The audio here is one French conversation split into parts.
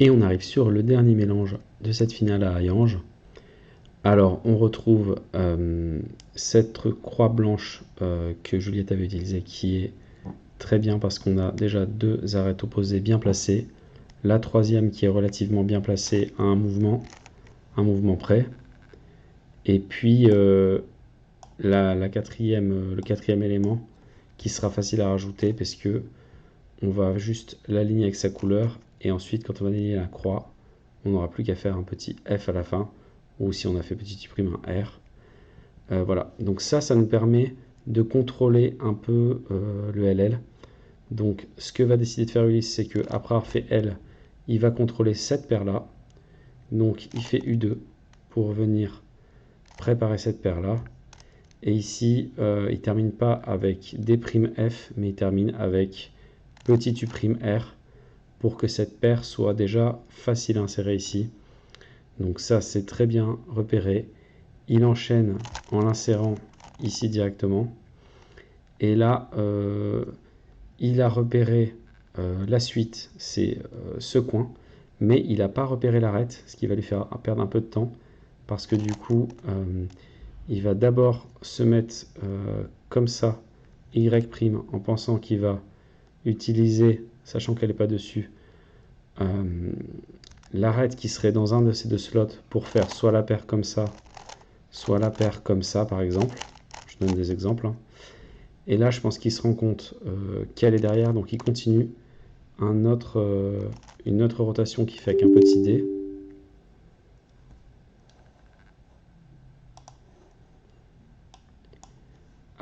Et on arrive sur le dernier mélange de cette finale à Hayange. Alors, on retrouve cette croix blanche que Juliette avait utilisée, qui est très bien parce qu'on a déjà deux arêtes opposées bien placées. La troisième qui est relativement bien placée à un mouvement près. Et puis le quatrième élément qui sera facile à rajouter parce que on va juste l'aligner avec sa couleur et ensuite quand on va aligner la croix, on n'aura plus qu'à faire un petit F à la fin, ou si on a fait petit U', un R. Voilà, donc ça nous permet de contrôler un peu le LL. Donc ce que va décider de faire Ulysse, c'est qu'après avoir fait L, il va contrôler cette paire-là. Donc il fait U2 pour venir préparer cette paire-là. Et ici, il ne termine pas avec D'F, mais il termine avec petit U', pour que cette paire soit déjà facile à insérer ici. Donc ça, c'est très bien repéré. Il enchaîne en l'insérant ici directement. Et là, il a repéré la suite, c'est ce coin, mais il n'a pas repéré l'arête, ce qui va lui faire perdre un peu de temps, parce que du coup, il va d'abord se mettre comme ça, Y', en pensant qu'il va utiliser, sachant qu'elle n'est pas dessus, l'arête qui serait dans un de ces deux slots pour faire soit la paire comme ça, soit la paire comme ça, par exemple. Je donne des exemples. Hein. Et là, je pense qu'il se rend compte qu'elle est derrière, donc il continue une autre rotation qui fait avec un petit dé.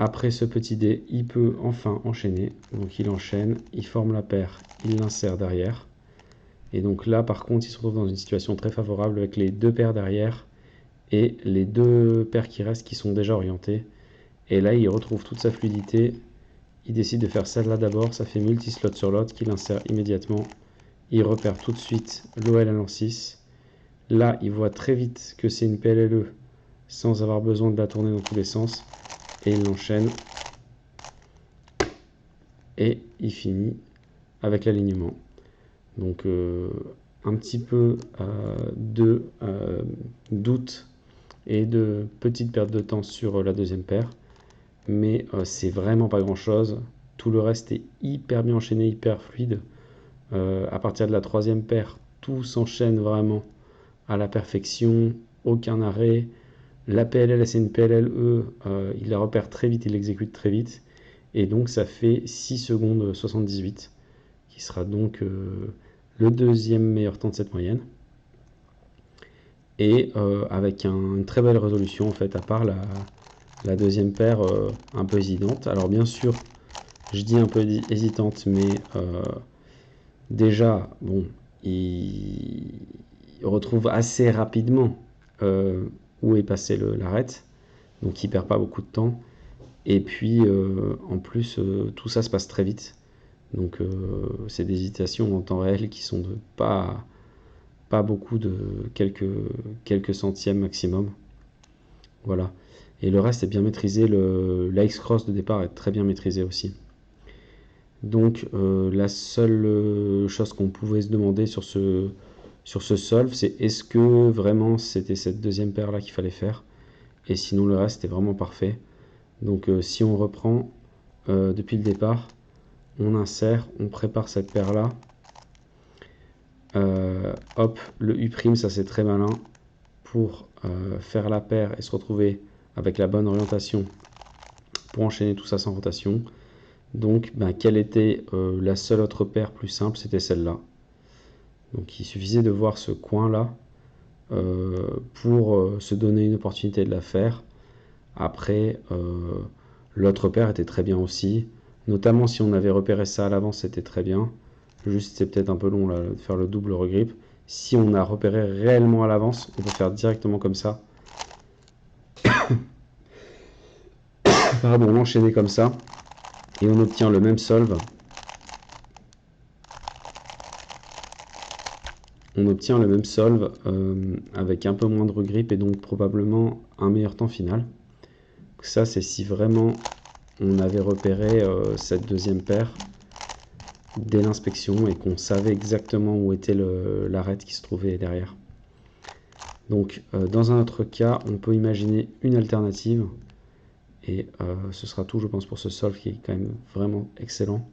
Après ce petit dé, il peut enfin enchaîner. Donc il enchaîne, il forme la paire, il l'insère derrière. Et donc là, par contre, il se retrouve dans une situation très favorable avec les deux paires derrière et les deux paires qui restent qui sont déjà orientées. Et là, il retrouve toute sa fluidité. Il décide de faire celle-là d'abord, ça fait multi-slot sur l'autre, qu'il insère immédiatement. Il repère tout de suite l'OL à l'an 6. Là, il voit très vite que c'est une PLLE sans avoir besoin de la tourner dans tous les sens. Et il l'enchaîne. Et il finit avec l'alignement. Donc un petit peu de doute et de petite perte de temps sur la deuxième paire. Mais c'est vraiment pas grand chose. Tout le reste est hyper bien enchaîné, hyper fluide. À partir de la troisième paire, tout s'enchaîne vraiment à la perfection, aucun arrêt. La PLL, c'est une PLLE, il la repère très vite, il l'exécute très vite. Et donc ça fait 6 secondes 78, qui sera donc le deuxième meilleur temps de cette moyenne. Et avec une très belle résolution en fait, à part la deuxième paire un peu hésitante. Alors bien sûr, je dis un peu hésitante, mais déjà, bon, il retrouve assez rapidement où est passé l'arête, donc il perd pas beaucoup de temps. Et puis, en plus, tout ça se passe très vite. Donc, c'est des hésitations en temps réel qui sont de pas beaucoup, de quelques centièmes maximum. Voilà. Et le reste est bien maîtrisé. La X-Cross de départ est très bien maîtrisé aussi. Donc la seule chose qu'on pouvait se demander sur ce solve, c'est est-ce que vraiment c'était cette deuxième paire là qu'il fallait faire, et sinon le reste est vraiment parfait. Donc si on reprend depuis le départ, on insère, on prépare cette paire là, hop, le U', ça c'est très malin pour faire la paire et se retrouver avec la bonne orientation pour enchaîner tout ça sans rotation. Donc, quelle était la seule autre paire plus simple? C'était celle-là. Donc, il suffisait de voir ce coin-là pour se donner une opportunité de la faire. Après, l'autre paire était très bien aussi. Notamment, si on avait repéré ça à l'avance, c'était très bien. Juste, c'est peut-être un peu long là, de faire le double regrip. Si on a repéré réellement à l'avance, on peut faire directement comme ça. Pardon, enchaîner comme ça. Et on obtient le même solve. On obtient le même solve avec un peu moins de regrip et donc probablement un meilleur temps final. Ça, c'est si vraiment on avait repéré cette deuxième paire dès l'inspection et qu'on savait exactement où était l'arête qui se trouvait derrière. Donc dans un autre cas, on peut imaginer une alternative, et ce sera tout je pense pour ce solve qui est quand même vraiment excellent.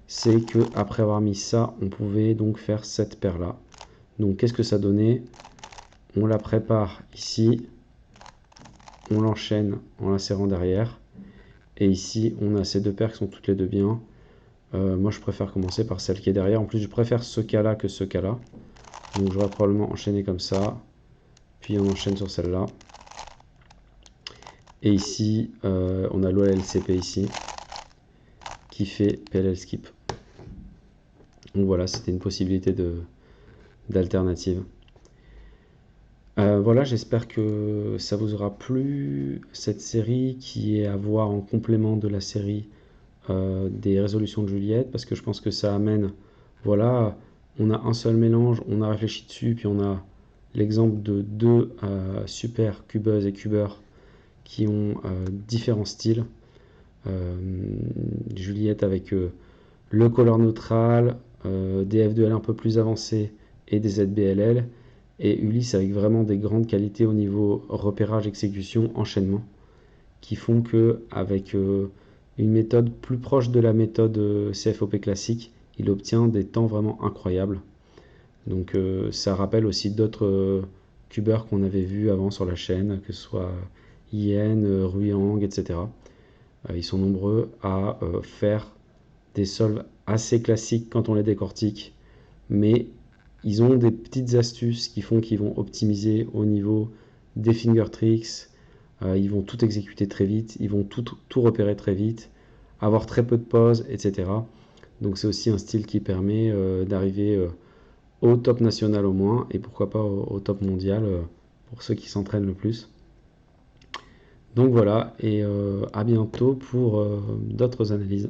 C'est que après avoir mis ça, on pouvait donc faire cette paire là. Donc qu'est-ce que ça donnait? On la prépare ici, on l'enchaîne en l'insérant derrière, et ici on a ces deux paires qui sont toutes les deux bien. Moi je préfère commencer par celle qui est derrière. En plus je préfère ce cas là que ce cas là, donc j'aurais probablement enchaîné comme ça, puis on enchaîne sur celle-là. Et ici, on a l'OLCP ici, qui fait PLL skip. Donc voilà, c'était une possibilité d'alternative. Voilà, j'espère que ça vous aura plu, cette série qui est à voir en complément de la série des résolutions de Juliette, parce que je pense que ça amène, voilà, on a un seul mélange, on a réfléchi dessus, puis on a l'exemple de deux super cubeuses et cubeurs qui ont différents styles. Juliette avec le color neutral, des F2L un peu plus avancés et des ZBLL, et Ulysse avec vraiment des grandes qualités au niveau repérage, exécution, enchaînement, qui font que avec une méthode plus proche de la méthode CFOP classique, il obtient des temps vraiment incroyables. Donc ça rappelle aussi d'autres cubeurs qu'on avait vus avant sur la chaîne, que ce soit Yen, Ruyang, etc. Ils sont nombreux à faire des solves assez classiques quand on les décortique, mais ils ont des petites astuces qui font qu'ils vont optimiser au niveau des finger tricks, ils vont tout exécuter très vite, ils vont tout repérer très vite, avoir très peu de pauses, etc. Donc c'est aussi un style qui permet d'arriver au top national au moins, et pourquoi pas au top mondial pour ceux qui s'entraînent le plus. Donc voilà, et à bientôt pour d'autres analyses.